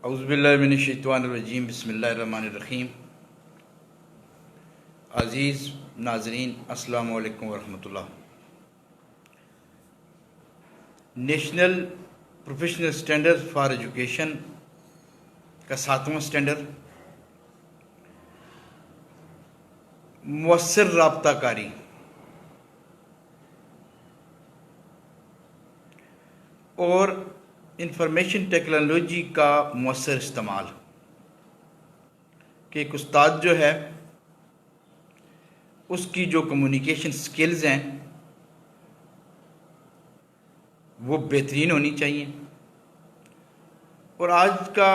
औज़ुबिल्लाहि मिनश्शैतानिर्रजीम बिस्मिल्लाहिर्रहमानिर्रहीम। अज़ीज़ नाज़रीन, अस्सलामु अलैकुम वरहमतुल्लाह। National professional standard for education का 7वां स्टैंडर्ड मुअस्सिर राब्ताकारी और इंफॉर्मेशन टेक्नोलॉजी का मुअस्सिर इस्तेमाल कि एक उस्ताद जो है उसकी जो कम्युनिकेशन स्किल्स हैं वो बेहतरीन होनी चाहिए। और आज का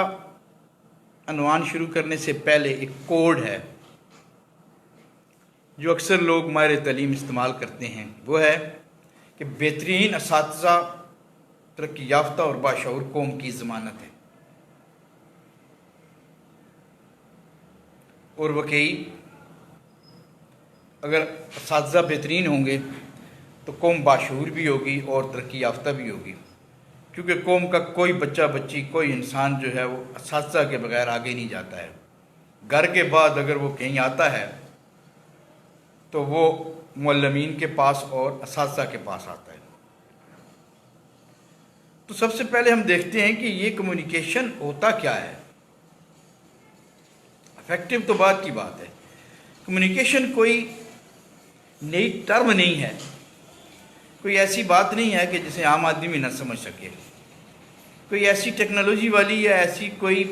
अनवान शुरू करने से पहले एक कोड है जो अक्सर लोग माहिर तालीम इस्तेमाल करते हैं, वो है कि बेहतरीन असातिज़ा तरक्की याफ्ता और बाशऊर कौम की ज़मानत है। और वाकई अगर असातिज़ा बेहतरीन होंगे तो कौम बाशऊर भी होगी और तरक्की याफ्ता भी होगी, क्योंकि कौम का कोई बच्चा बच्ची कोई इंसान जो है वो असातिज़ा के बगैर आगे नहीं जाता है। घर के बाद अगर वो कहीं आता है तो वो मुअल्लिमीन के पास और असातिज़ा के पास आता है। तो सबसे पहले हम देखते हैं कि ये कम्युनिकेशन होता क्या है। इफेक्टिव तो बात की बात है, कम्युनिकेशन कोई नई टर्म नहीं है, कोई ऐसी बात नहीं है कि जिसे आम आदमी भी न समझ सके, कोई ऐसी टेक्नोलॉजी वाली या ऐसी कोई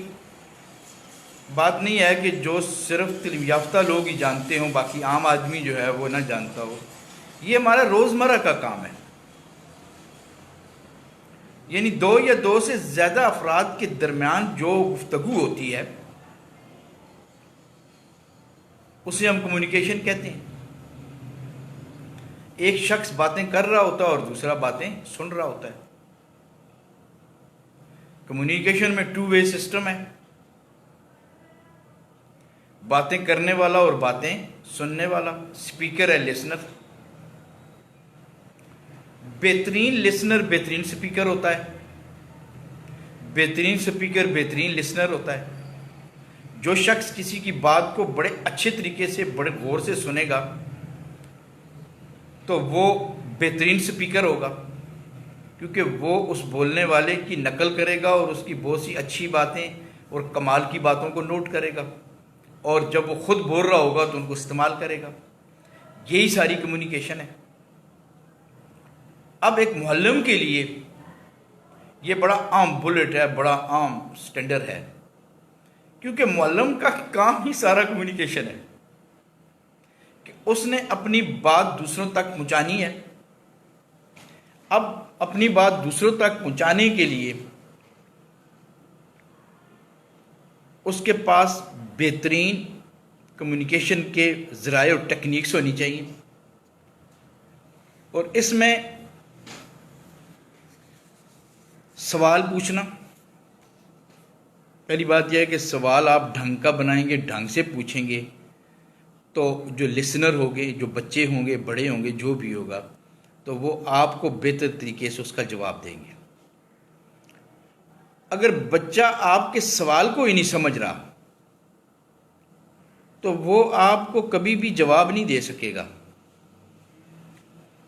बात नहीं है कि जो सिर्फ तालीम याफ्ता लोग ही जानते हों, बाकी आम आदमी जो है वो ना जानता हो। ये हमारा रोज़मर्रा का काम है, यानी दो या दो से ज़्यादा अफराद के दरमियान जो गुफ्तगू होती है उसे हम कम्युनिकेशन कहते हैं। एक शख्स बातें कर रहा होता है और दूसरा बातें सुन रहा होता है। कम्युनिकेशन में 2 वे सिस्टम है, बातें करने वाला और बातें सुनने वाला। स्पीकर है लिसनर। बेहतरीन लिसनर बेहतरीन स्पीकर होता है, बेहतरीन स्पीकर बेहतरीन लिसनर होता है। जो शख्स किसी की बात को बड़े अच्छे तरीके से बड़े गौर से सुनेगा तो वो बेहतरीन स्पीकर होगा, क्योंकि वो उस बोलने वाले की नकल करेगा और उसकी बहुत सी अच्छी बातें और कमाल की बातों को नोट करेगा, और जब वो खुद बोल रहा होगा तो उनको इस्तेमाल करेगा। यही सारी कम्युनिकेशन है। अब एक मुअल्लिम के लिए ये बड़ा आम बुलेट है, बड़ा आम स्टैंडर्ड है, क्योंकि मुअल्लिम का काम ही सारा कम्युनिकेशन है कि उसने अपनी बात दूसरों तक पहुंचानी है। अब अपनी बात दूसरों तक पहुंचाने के लिए उसके पास बेहतरीन कम्युनिकेशन के ज़राए और टेक्निक्स होनी चाहिए। और इसमें सवाल पूछना, पहली बात यह है कि सवाल आप ढंग का बनाएंगे, ढंग से पूछेंगे तो जो लिसनर होंगे, जो बच्चे होंगे, बड़े होंगे, जो भी होगा, तो वो आपको बेहतर तरीके से उसका जवाब देंगे। अगर बच्चा आपके सवाल को ही नहीं समझ रहा तो वो आपको कभी भी जवाब नहीं दे सकेगा।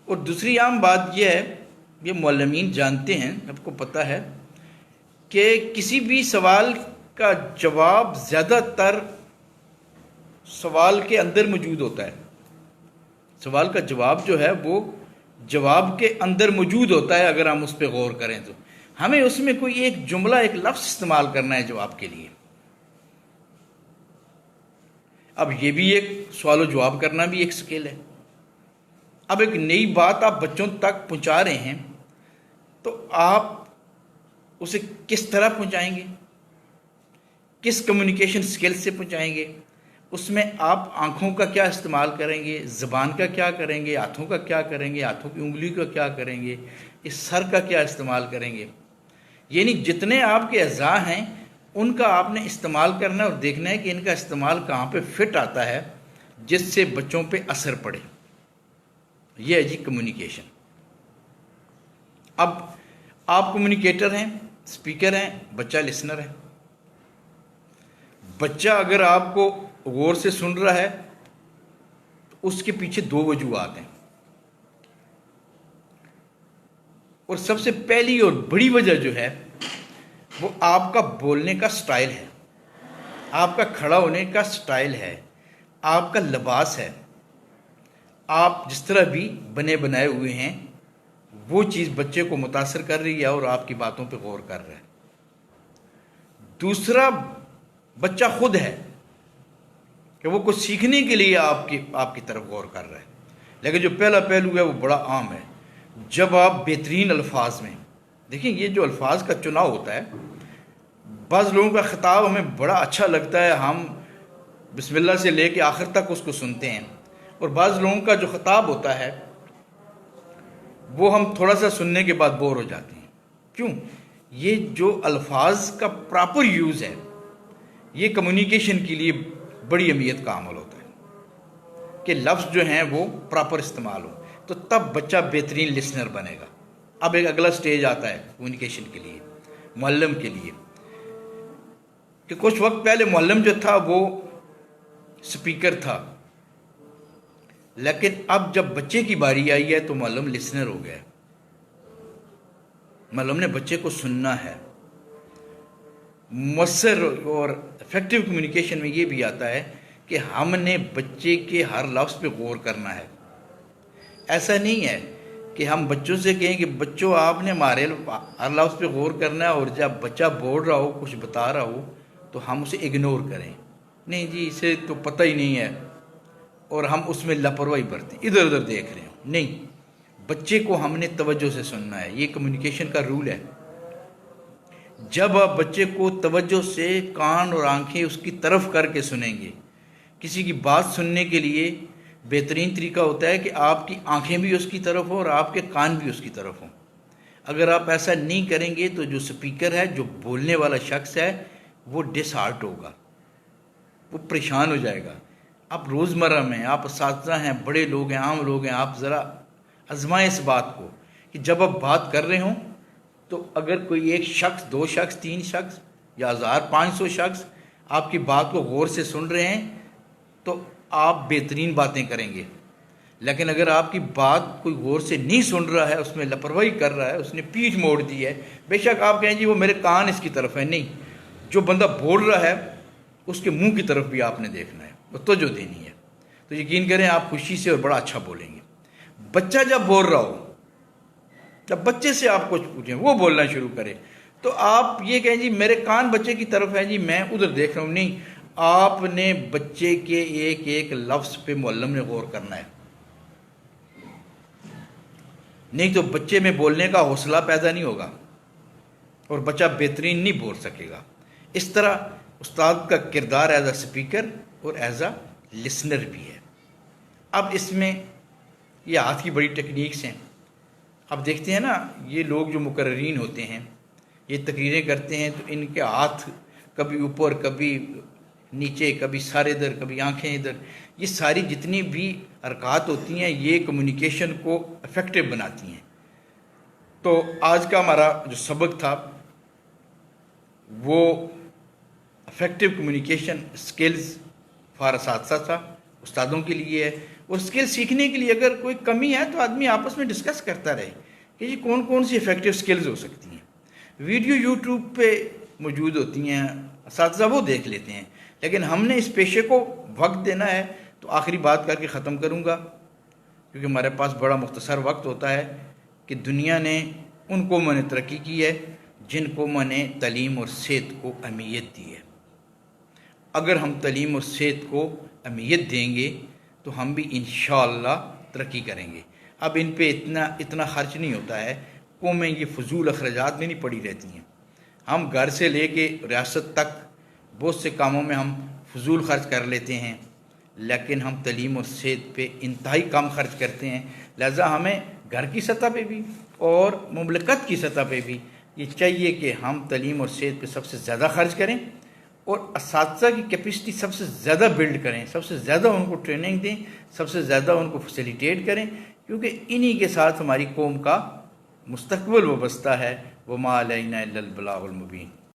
और दूसरी आम बात यह है, ये मुअल्लिमीन जानते हैं, आपको पता है कि किसी भी सवाल का जवाब ज़्यादातर सवाल के अंदर मौजूद होता है। सवाल का जवाब जो है वो जवाब के अंदर मौजूद होता है। अगर हम उस पर गौर करें तो हमें उसमें कोई एक जुमला, एक लफ्ज़ इस्तेमाल करना है जवाब के लिए। अब ये भी एक सवाल जवाब करना भी एक स्किल है। अब एक नई बात आप बच्चों तक पहुंचा रहे हैं तो आप उसे किस तरह पहुंचाएंगे, किस कम्युनिकेशन स्किल से पहुंचाएंगे, उसमें आप आँखों का क्या इस्तेमाल करेंगे, ज़बान का क्या करेंगे, हाथों का क्या करेंगे, हाथों की उंगली का क्या करेंगे, इस सर का क्या इस्तेमाल करेंगे। यानी जितने आपके अज़ा हैं उनका आपने इस्तेमाल करना है और देखना है कि इनका इस्तेमाल कहाँ पे फिट आता है जिससे बच्चों पे असर पड़े। यह है जी कम्युनिकेशन। अब आप कम्युनिकेटर हैं, स्पीकर हैं, बच्चा लिसनर है। बच्चा अगर आपको गौर से सुन रहा है तो उसके पीछे दो वजूहात हैं, और सबसे पहली और बड़ी वजह जो है वो आपका बोलने का स्टाइल है, आपका खड़ा होने का स्टाइल है, आपका लिबास है। आप जिस तरह भी बने बनाए हुए हैं वो चीज़ बच्चे को मुतासर कर रही है और आपकी बातों पे गौर कर रहा है। दूसरा, बच्चा खुद है कि वो कुछ सीखने के लिए आपकी तरफ गौर कर रहा है। लेकिन जो पहला पहलू है वो बड़ा आम है। जब आप बेहतरीन अल्फाज में देखिए, ये जो अल्फाज का चुनाव होता है, बाज़ लोगों का खिताब हमें बड़ा अच्छा लगता है, हम बिस्मिल्लाह से लेके आखिर तक उसको सुनते हैं, और बाज़ लोगों का जो खिताब होता है वो हम थोड़ा सा सुनने के बाद बोर हो जाते हैं। क्यों? ये जो अल्फाज का प्रॉपर यूज़ है ये कम्युनिकेशन के लिए बड़ी अहमियत का अमल होता है कि लफ्ज़ जो हैं वो प्रॉपर इस्तेमाल हो, तो तब बच्चा बेहतरीन लिसनर बनेगा। अब एक अगला स्टेज आता है कम्युनिकेशन के लिए, मुअल्लिम के लिए, कि कुछ वक्त पहले मुअल्लिम जो था वो स्पीकर था, लेकिन अब जब बच्चे की बारी आई है तो मुअल्लिम लिसनर हो गया। मुअल्लिम ने बच्चे को सुनना है। मुअस्सर और इफेक्टिव कम्युनिकेशन में ये भी आता है कि हमने बच्चे के हर लफ्ज़ पे गौर करना है। ऐसा नहीं है कि हम बच्चों से कहें कि बच्चों आपने हमारे हर लफ्ज़ पे गौर करना है, और जब बच्चा बोल रहा हो, कुछ बता रहा हो, तो हम उसे इग्नोर करें। नहीं जी, इसे तो पता ही नहीं है, और हम उसमें लापरवाही बरतें, इधर उधर देख रहे हो। नहीं, बच्चे को हमने तवज्जो से सुनना है। ये कम्युनिकेशन का रूल है। जब आप बच्चे को तवज्जो से कान और आंखें उसकी तरफ करके सुनेंगे, किसी की बात सुनने के लिए बेहतरीन तरीका होता है कि आपकी आंखें भी उसकी तरफ हो और आपके कान भी उसकी तरफ हों। अगर आप ऐसा नहीं करेंगे तो जो स्पीकर है, जो बोलने वाला शख्स है, वो डिसहार्ट होगा, वो परेशान हो जाएगा। आप रोज़मर्रा में, आप असातिज़ा हैं, बड़े लोग हैं, आम लोग हैं, आप ज़रा आजमाएं इस बात को कि जब आप बात कर रहे हों तो अगर कोई एक शख्स, दो शख्स, तीन शख्स या 1500 शख्स आपकी बात को गौर से सुन रहे हैं तो आप बेहतरीन बातें करेंगे। लेकिन अगर आपकी बात कोई गौर से नहीं सुन रहा है, उसमें लापरवाही कर रहा है, उसने पीठ मोड़ दी है, बेशक आप कहें जी वो मेरे कान इसकी तरफ है, नहीं, जो बंदा बोल रहा है उसके मुंह की तरफ भी आपने देखना है, वो तो जो देनी है। तो यकीन करें आप खुशी से और बड़ा अच्छा बोलेंगे। बच्चा जब बोल रहा हो, जब बच्चे से आप कुछ पूछें, वो बोलना शुरू करे, तो आप ये कहें जी मेरे कान बच्चे की तरफ है जी, मैं उधर देख रहा हूँ। नहीं, आपने बच्चे के एक एक लफ्ज़ पे मुअल्लिम ने गौर करना है, नहीं तो बच्चे में बोलने का हौसला पैदा नहीं होगा और बच्चा बेहतरीन नहीं बोल सकेगा। इस तरह उस्ताद का किरदार एज अ स्पीकर और एज अ लिसनर भी है। अब इसमें ये हाथ की बड़ी टेक्निक्स हैं। अब देखते हैं ना, ये लोग जो मुकर्रीन होते हैं, ये तकरीरें करते हैं, तो इनके हाथ कभी ऊपर, कभी नीचे, कभी सर इधर, कभी आंखें इधर, ये सारी जितनी भी हरकत होती हैं ये कम्युनिकेशन को इफ़ेक्टिव बनाती हैं। तो आज का हमारा जो सबक था वो इफ़ेक्टिव कम्युनिकेशन स्किल्स फॉर असातिज़ा था, उस्तादों के लिए है। और स्किल सीखने के लिए अगर कोई कमी है तो आदमी आपस में डिस्कस करता रहे कि जी कौन कौन सी इफ़ेक्टिव स्किल्स हो सकती हैं। वीडियो यूट्यूब पे मौजूद होती हैं, असातिज़ा वो देख लेते हैं, लेकिन हमने इस पेशे को वक्त देना है। तो आखिरी बात करके ख़त्म करूँगा, क्योंकि हमारे पास बड़ा मुख्तसर वक्त होता है, कि दुनिया ने उन कौमों ने तरक्की की है जिन कौमों ने तालीम और सेहत को अहमियत दी है। अगर हम तालीम और सेहत को अहमियत देंगे तो हम भी इंशाअल्लाह तरक्की करेंगे। अब इन पे इतना खर्च नहीं होता है, कौमें ये फजूल अखराजात में नहीं पड़ी रहती हैं। हम घर से लेके रियासत तक बहुत से कामों में हम फजूल खर्च कर लेते हैं, लेकिन हम तालीम और सेहत पे इंतहाई कम खर्च करते हैं। लिहाजा हमें घर की सतह पे भी और मुमलकत की सतह पे भी ये चाहिए कि हम तालीम और सेहत पे सबसे ज़्यादा खर्च करें और असातिज़ा की कैपेसिटी सबसे ज़्यादा बिल्ड करें, सबसे ज़्यादा उनको ट्रेनिंग दें, सबसे ज़्यादा उनको फैसिलिटेट करें, क्योंकि इन्हीं के साथ हमारी कौम का मुस्तकबिल वाबस्ता है। वमा अलैना इल्लल बलागुल मुबीन।